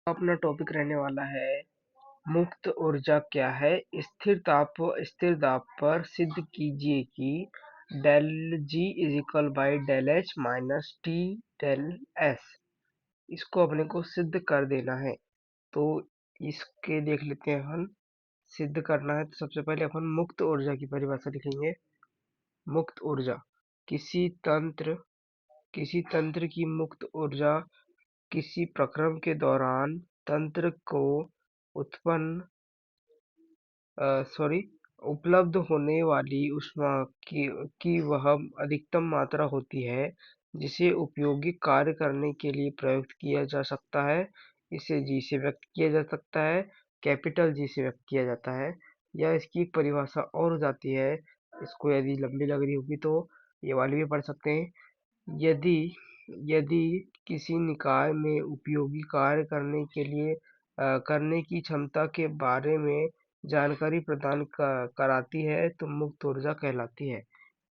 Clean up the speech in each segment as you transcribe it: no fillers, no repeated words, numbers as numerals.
अपना टॉपिक रहने वाला है मुक्त ऊर्जा क्या है। स्थिर दाब पर सिद्ध कीजिए कि del G is equal by del H minus T del S. इसको अपने को सिद्ध कर देना है। तो इसके देख लेते हैं हम। सिद्ध करना है तो सबसे पहले अपन मुक्त ऊर्जा की परिभाषा लिखेंगे। मुक्त ऊर्जा किसी तंत्र किसी तंत्र की मुक्त ऊर्जा किसी प्रक्रम के दौरान तंत्र को उत्पन्न सॉरी उपलब्ध होने वाली ऊष्मा की वह अधिकतम मात्रा होती है जिसे उपयोगिक कार्य करने के लिए प्रयुक्त किया जा सकता है। इसे जी से व्यक्त किया जा सकता है, कैपिटल जी से व्यक्त किया जाता है। या इसकी एक परिभाषा और हो जाती है। इसको यदि लंबी लग रही होगी तो ये वाली भी पढ़ सकते हैं। यदि यदि किसी निकाय में उपयोगी कार्य करने की क्षमता के बारे में जानकारी प्रदान कराती है तो मुक्त ऊर्जा कहलाती है।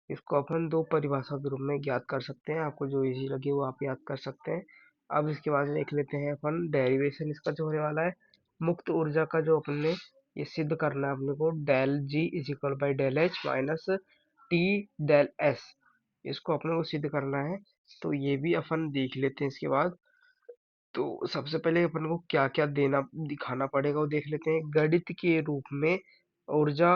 इसको अपन दो परिभाषा के रूप में ज्ञात कर सकते हैं। आपको जो इजी लगे वो आप याद कर सकते हैं। अब इसके बाद देख लेते हैं अपन डेरिवेशन इसका जो होने वाला है। मुक्त ऊर्जा का जो अपन ने ये सिद्ध करना है अपने को, del G is equal by del H minus T del S. इसको अपने को सिद्ध करना है। तो ये भी अपन देख लेते हैं इसके बाद। तो सबसे पहले अपन को क्या क्या देना दिखाना पड़ेगा वो देख लेते हैं। गणित के रूप में ऊर्जा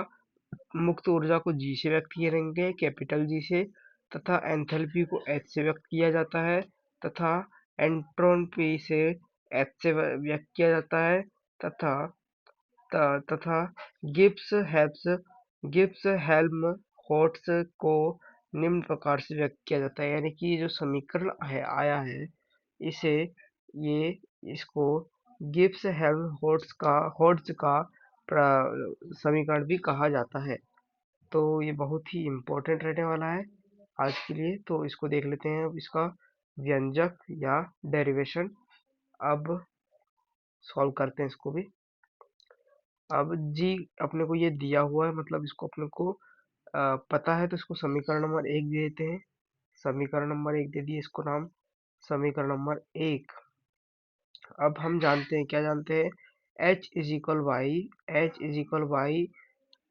मुक्त ऊर्जा को जी से व्यक्त करेंगे, कैपिटल जी से। तथा एंथैल्पी को एच से व्यक्त किया जाता है। तथा एंट्रोपी से एच से व्यक्त किया जाता है। तथा तथा गिब्स हेल्प्स गिब्स हेल्म होट्स को निम्न प्रकार से व्यक्त किया जाता है। यानी कि जो समीकरण है आया है इसे ये इसको गिब्स हेल्म होट्स का समीकरण भी कहा जाता है। तो ये बहुत ही इम्पोर्टेंट रहने वाला है आज के लिए। तो इसको देख लेते हैं अब इसका व्यंजक या डेरिवेशन। अब सॉल्व करते हैं इसको भी। अब जी अपने को ये दिया हुआ है, मतलब इसको अपने को पता है, तो इसको समीकरण नंबर एक दे देते हैं। समीकरण नंबर एक दे दिए इसको नाम, समीकरण नंबर एक। अब हम जानते हैं, क्या जानते हैं, H is equal why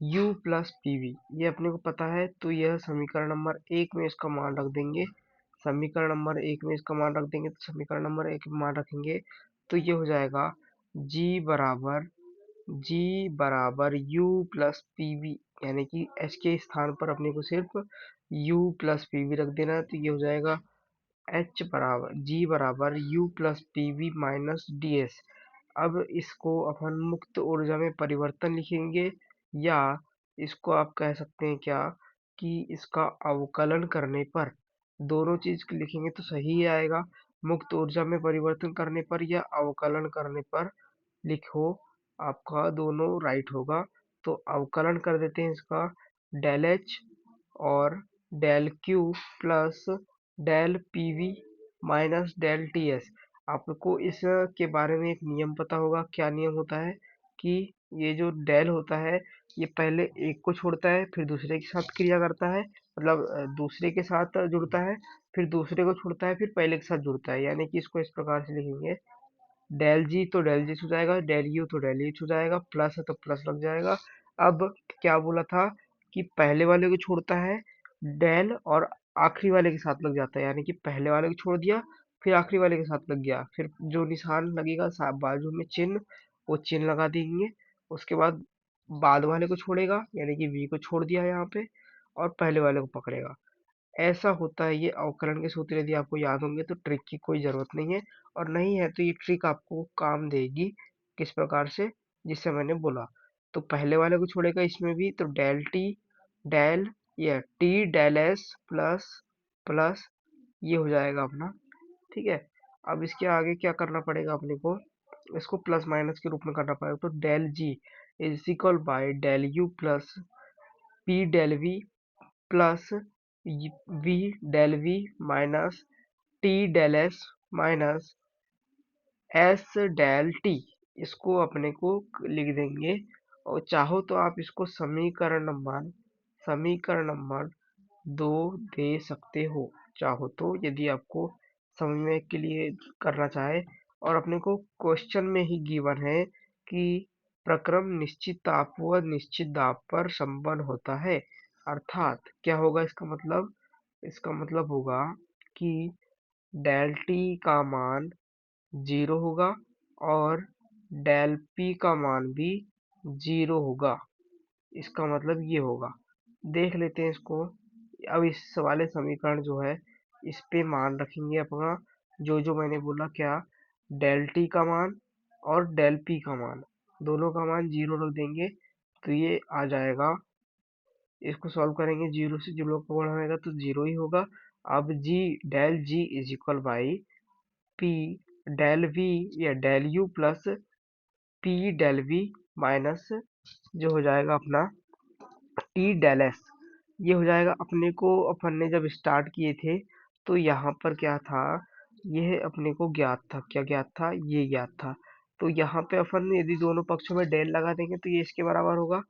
you plus P V, ये अपने को पता है। तो यह समीकरण नंबर एक में इसका मान रख देंगे। समीकरण नंबर एक में इसका मान रख देंगे तो समीकरण नंबर एक में मान रखेंगे तो ये हो जाएगा जी बराबर यू प्लस पी वी। यानी कि एच के स्थान पर अपने को सिर्फ यू प्लस पी वी रख देना है। तो ये हो जाएगा जी बराबर you plus P V minus D S. अब इसको अपन मुक्त ऊर्जा में परिवर्तन लिखेंगे, या इसको आप कह सकते हैं क्या कि इसका अवकलन करने पर, दोनों चीज लिखेंगे तो सही ही आएगा। मुक्त ऊर्जा में परिवर्तन करने पर या अवकलन करने पर लिखो, आपका दोनों राइट होगा। तो अवकलन कर देते हैं इसका, डेल एच और del Q plus del P V minus del T S. आपको इस के बारे में एक नियम पता होगा। क्या नियम होता है कि ये जो डेल होता है ये पहले एक को छोड़ता है फिर दूसरे के साथ क्रिया करता है, मतलब दूसरे के साथ जुड़ता है, फिर दूसरे को छोड़ता है, फिर पहले के साथ जुड़ता है। यानी कि इसको इस प्रकार से लिखेंगे, डेल जी तो डेल जी हो जाएगा, डेल यू तो डेल यू हो जाएगा, प्लस है तो प्लस लग जाएगा। अब क्या बोला था कि पहले वाले को छोड़ता है डेल और आखिरी वाले के साथ लग जाता है। यानी कि पहले वाले को छोड़ दिया फिर आखिरी वाले के साथ लग गया, फिर जो निशान लगेगा बाजू में चिन्ह, वो चिन्ह लगा देंगे। उसके बाद वाले को छोड़ेगा, यानी कि वी को छोड़ दिया यहाँ पे, और पहले वाले को पकड़ेगा। ऐसा होता है ये अवकलन के सूत्र। यदि आपको याद होंगे तो ट्रिक की कोई जरूरत नहीं है, और नहीं है तो ये ट्रिक आपको काम देगी। किस प्रकार से, जिससे मैंने बोला। तो पहले वाले को छोड़ेगा इसमें भी, तो डेल टी डेल या T del S plus plus ये हो जाएगा अपना। ठीक है। अब इसके आगे क्या करना पड़ेगा अपने को, इसको प्लस माइनस के रूप में करना पड़ेगा। तो del G is equal by del U plus P del V plus V del V minus T del S minus S del T. इसको अपने को लिख देंगे। और चाहो तो आप इसको समीकरण नंबर दो दे सकते हो, चाहो तो, यदि आपको समझने के लिए करना चाहे। और अपने को क्वेश्चन में ही गिवन है कि प्रक्रम निश्चित ताप व निश्चित दाब पर संपन्न होता है। अर्थात क्या होगा इसका मतलब होगा कि डेल टी का मान 0 होगा और डेल पी का मान भी 0 होगा। इसका मतलब ये होगा। देख लेते हैं इसको। अब इस वाले समीकरण जो है इस पे मान रखेंगे अपना, जो जो मैंने बोला, क्या डेल टी का मान और डेल पी का मान, दोनों का मान 0 रख देंगे तो ये आ जाएगा। इसको सॉल्व करेंगे, 0 से 0 का गुणा होगा तो 0 ही होगा। अब G del G is equal by P del V या del U plus P del V minus जो हो जाएगा अपना टी डेल एस। ये हो जाएगा। अपने को अपन ने जब स्टार्ट किए थे तो यहाँ पर क्या था, यह अपने को ज्ञात था। क्या ज्ञात था? ये ज्ञात था। तो यहाँ पे अपन यदि दोनों पक्षों में डेल लगा देंगे तो ये इसके बराबर होगा।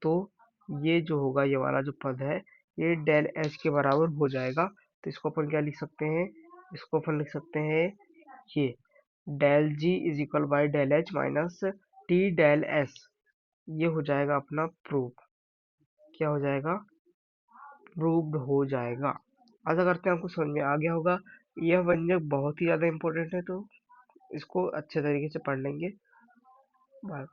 तो ये जो होगा, ये वाला जो पद है, ये डेल एच के बराबर हो जाएगा। तो इसको अपन क्या लिख सकते हैं? इसको अपन लिख सकते हैं ये del G is equal by del H minus T del S. ये हो जाएगा अपना प्रूफ। क्या हो जाएगा? प्रूव्ड हो जाएगा। आशा करते हैं आपको समझ में आ गया होगा। यह व्यंजक बहुत ही ज़्यादा इम्पोर्टेंट है, तो इसको अच्छे तरीके से पढ़ लेंगे। बाय।